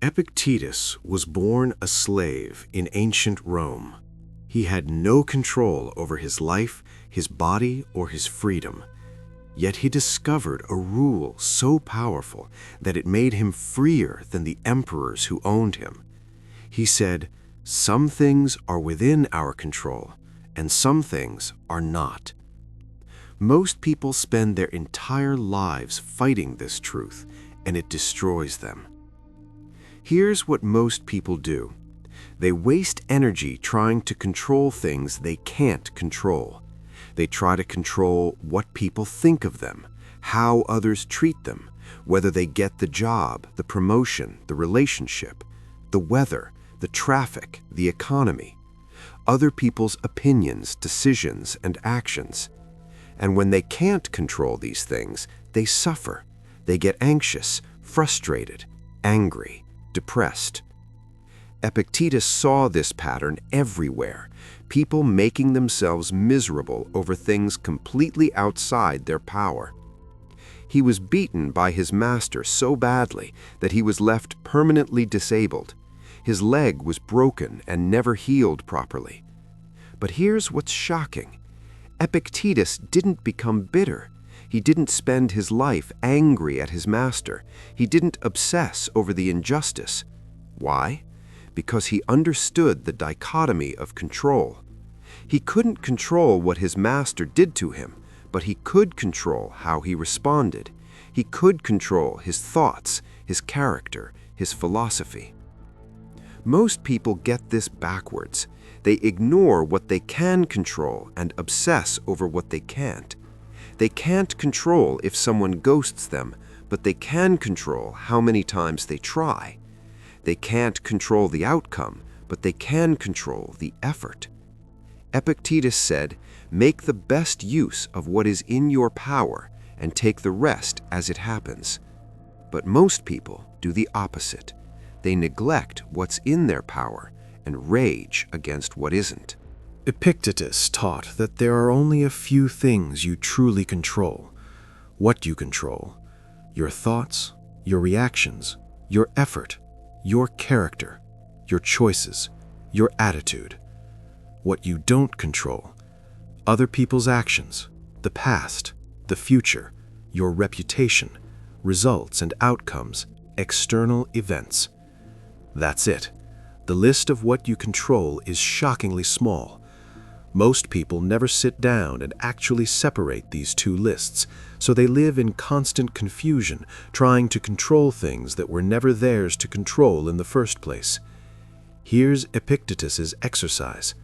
Epictetus was born a slave in ancient Rome. He had no control over his life, his body, or his freedom. Yet he discovered a rule so powerful that it made him freer than the emperors who owned him. He said, "Some things are within our control, and some things are not." Most people spend their entire lives fighting this truth, and it destroys them. Here's what most people do. They waste energy trying to control things they can't control. They try to control what people think of them, how others treat them, whether they get the job, the promotion, the relationship, the weather, the traffic, the economy, other people's opinions, decisions, and actions. And when they can't control these things, they suffer. They get anxious, frustrated, angry, depressed. Epictetus saw this pattern everywhere, people making themselves miserable over things completely outside their power. He was beaten by his master so badly that he was left permanently disabled. His leg was broken and never healed properly. But here's what's shocking. Epictetus didn't become bitter. He didn't spend his life angry at his master. He didn't obsess over the injustice. Why? Because he understood the dichotomy of control. He couldn't control what his master did to him, but he could control how he responded. He could control his thoughts, his character, his philosophy. Most people get this backwards. They ignore what they can control and obsess over what they can't. They can't control if someone ghosts them, but they can control how many times they try. They can't control the outcome, but they can control the effort. Epictetus said, "Make the best use of what is in your power and take the rest as it happens." But most people do the opposite. They neglect what's in their power and rage against what isn't. Epictetus taught that there are only a few things you truly control. What you control: your thoughts, your reactions, your effort, your character, your choices, your attitude. What you don't control: other people's actions, the past, the future, your reputation, results and outcomes, external events. That's it. The list of what you control is shockingly small. Most people never sit down and actually separate these two lists, so they live in constant confusion, trying to control things that were never theirs to control in the first place. Here's Epictetus's exercise.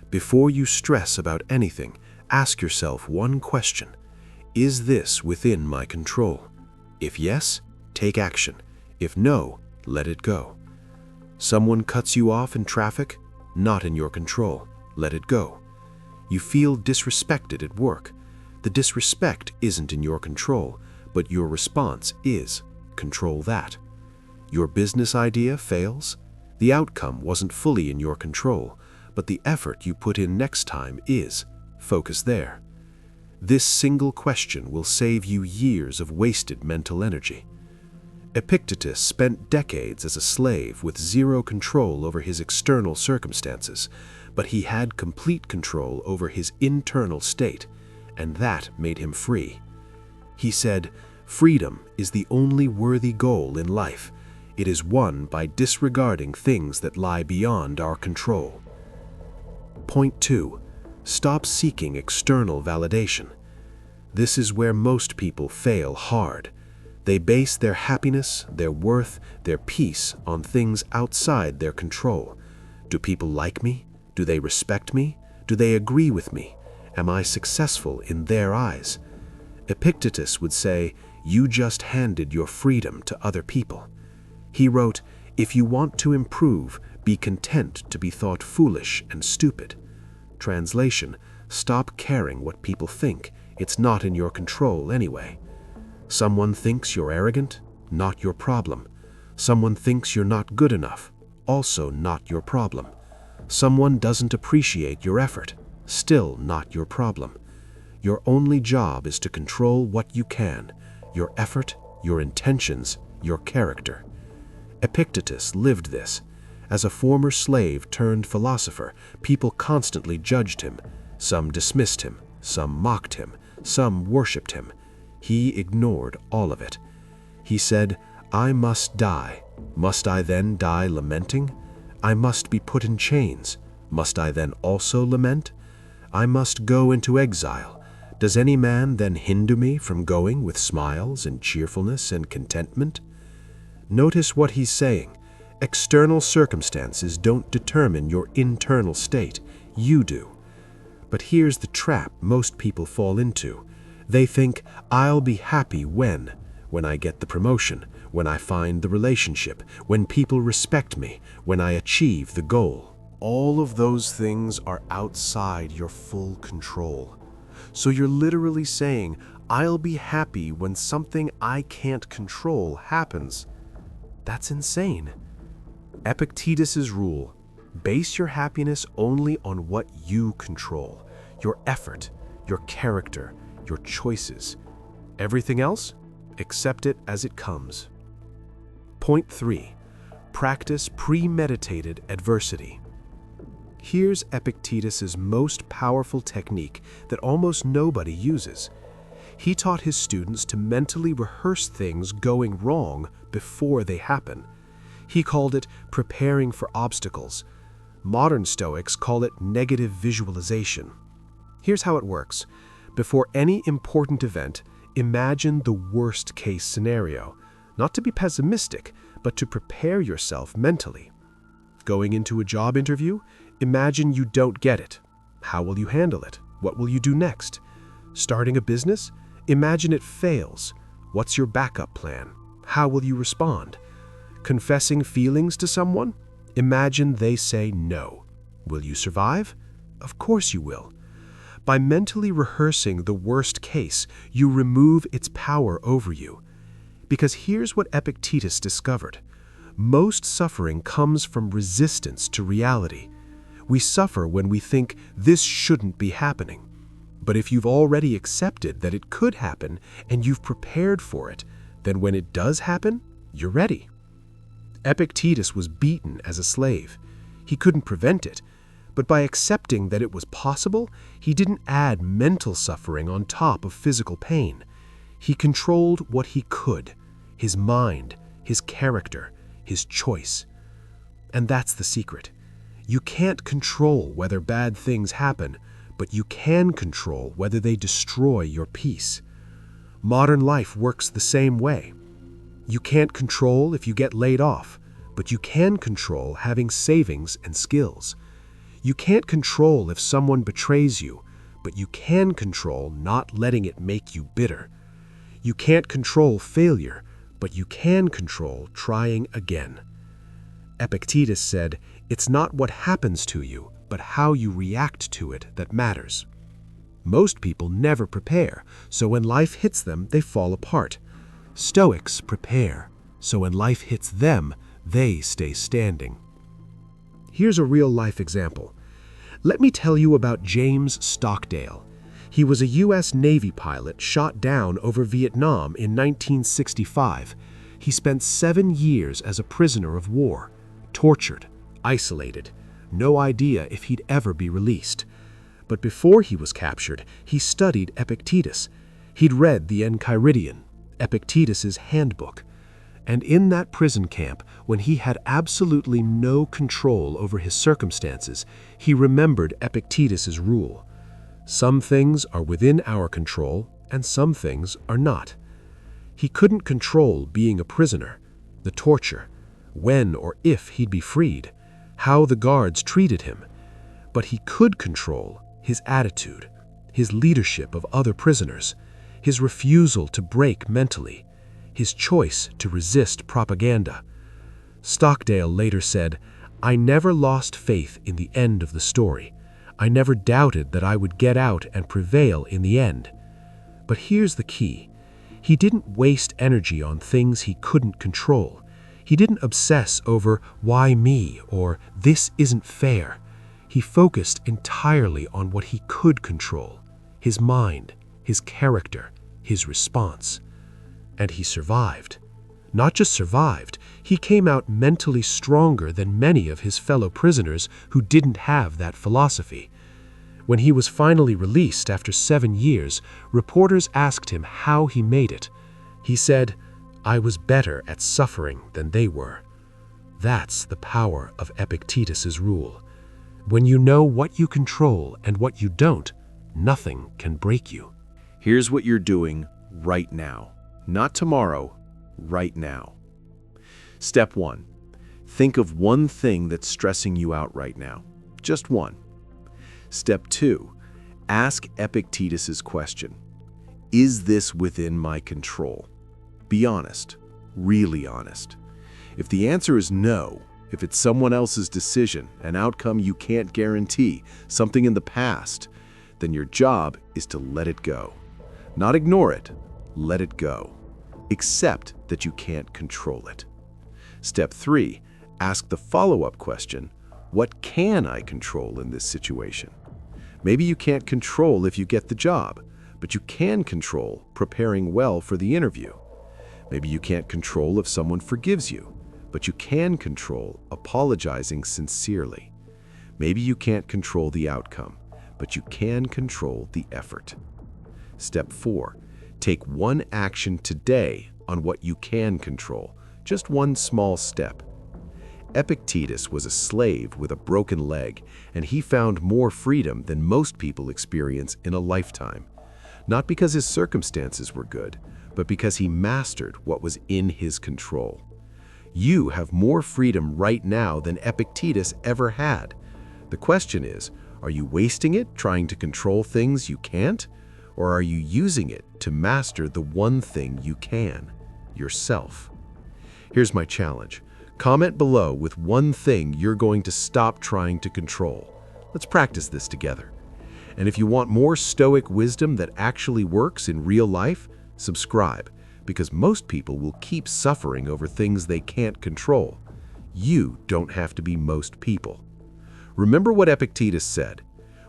Before you stress about anything, ask yourself one question. Is this within my control? If yes, take action. If no, let it go. Someone cuts you off in traffic? Not in your control. Let it go. You feel disrespected at work. The disrespect isn't in your control, but your response is. Control that. Your business idea fails? The outcome wasn't fully in your control, but the effort you put in next time is. Focus there. This single question will save you years of wasted mental energy. Epictetus spent decades as a slave with zero control over his external circumstances, but he had complete control over his internal state, and that made him free. He said, "Freedom is the only worthy goal in life. It is won by disregarding things that lie beyond our control." Point 2. Stop seeking external validation. This is where most people fail hard. They base their happiness, their worth, their peace on things outside their control. Do people like me? Do they respect me? Do they agree with me? Am I successful in their eyes? Epictetus would say, "You just handed your freedom to other people." He wrote, "If you want to improve, be content to be thought foolish and stupid." Translation: stop caring what people think. It's not in your control anyway. Someone thinks you're arrogant? Not your problem. Someone thinks you're not good enough? Also not your problem. Someone doesn't appreciate your effort? Still not your problem. Your only job is to control what you can: your effort, your intentions, your character. Epictetus lived this. As a former slave turned philosopher, people constantly judged him. Some dismissed him, some mocked him, some worshipped him. He ignored all of it. He said, "I must die. Must I then die lamenting? I must be put in chains. Must I then also lament? I must go into exile. Does any man then hinder me from going with smiles and cheerfulness and contentment?" Notice what he's saying. External circumstances don't determine your internal state. You do. But here's the trap most people fall into. They think, I'll be happy when I get the promotion, when I find the relationship, when people respect me, when I achieve the goal. All of those things are outside your full control. So you're literally saying, I'll be happy when something I can't control happens. That's insane. Epictetus's rule: base your happiness only on what you control, your effort, your character, your choices. Everything else, accept it as it comes. Point 3. Practice premeditated adversity. Here's Epictetus's most powerful technique that almost nobody uses. He taught his students to mentally rehearse things going wrong before they happen. He called it preparing for obstacles. Modern Stoics call it negative visualization. Here's how it works. Before any important event, imagine the worst-case scenario. Not to be pessimistic, but to prepare yourself mentally. Going into a job interview, imagine you don't get it. How will you handle it? What will you do next? Starting a business? Imagine it fails. What's your backup plan? How will you respond? Confessing feelings to someone? Imagine they say no. Will you survive? Of course you will. By mentally rehearsing the worst case, you remove its power over you. Because here's what Epictetus discovered. Most suffering comes from resistance to reality. We suffer when we think this shouldn't be happening. But if you've already accepted that it could happen and you've prepared for it, then when it does happen, you're ready. Epictetus was beaten as a slave. He couldn't prevent it, but by accepting that it was possible, he didn't add mental suffering on top of physical pain. He controlled what he could, his mind, his character, his choice. And that's the secret. You can't control whether bad things happen, but you can control whether they destroy your peace. Modern life works the same way. You can't control if you get laid off, but you can control having savings and skills. You can't control if someone betrays you, but you can control not letting it make you bitter. You can't control failure, but you can control trying again. Epictetus said, "It's not what happens to you, but how you react to it that matters." Most people never prepare, so when life hits them, they fall apart. Stoics prepare, so when life hits them, they stay standing. Here's a real-life example. Let me tell you about James Stockdale. He was a U.S. Navy pilot shot down over Vietnam in 1965. He spent 7 years as a prisoner of war, tortured, isolated, no idea if he'd ever be released. But before he was captured, he studied Epictetus. He'd read the Enchiridion, Epictetus's handbook. And in that prison camp, when he had absolutely no control over his circumstances, he remembered Epictetus's rule. Some things are within our control, and some things are not. He couldn't control being a prisoner, the torture, when or if he'd be freed, how the guards treated him. But he could control his attitude, his leadership of other prisoners, his refusal to break mentally, his choice to resist propaganda. Stockdale later said, "I never lost faith in the end of the story. I never doubted that I would get out and prevail in the end." But here's the key. He didn't waste energy on things he couldn't control. He didn't obsess over "why me?" or "this isn't fair." He focused entirely on what he could control, his mind, his character, his response. And he survived. Not just survived, He came out mentally stronger than many of his fellow prisoners who didn't have that philosophy. When he was finally released after 7 years, reporters asked him how he made it. He said, "I was better at suffering than they were." That's the power of Epictetus's rule. When you know what you control and what you don't, nothing can break you. Here's what you're doing right now. Not tomorrow, right now. Step 1. Think of one thing that's stressing you out right now. Just one. Step 2. Ask Epictetus's question. Is this within my control? Be honest, really honest. If the answer is no, if it's someone else's decision, an outcome you can't guarantee, something in the past, then your job is to let it go. Not ignore it, let it go. Accept that you can't control it. Step 3, ask the follow-up question, what can I control in this situation? Maybe you can't control if you get the job, but you can control preparing well for the interview. Maybe you can't control if someone forgives you, but you can control apologizing sincerely. Maybe you can't control the outcome, but you can control the effort. Step 4, take one action today on what you can control, just one small step. Epictetus was a slave with a broken leg, and he found more freedom than most people experience in a lifetime. Not because his circumstances were good, but because he mastered what was in his control. You have more freedom right now than Epictetus ever had. The question is, are you wasting it trying to control things you can't? Or are you using it to master the one thing you can, yourself? Here's my challenge. Comment below with one thing you're going to stop trying to control. Let's practice this together. And if you want more Stoic wisdom that actually works in real life, subscribe, because most people will keep suffering over things they can't control. You don't have to be most people. Remember what Epictetus said,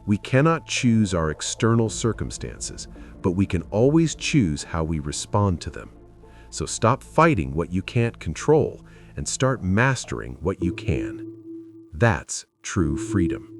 we cannot choose our external circumstances, but we can always choose how we respond to them. So stop fighting what you can't control and start mastering what you can. That's true freedom.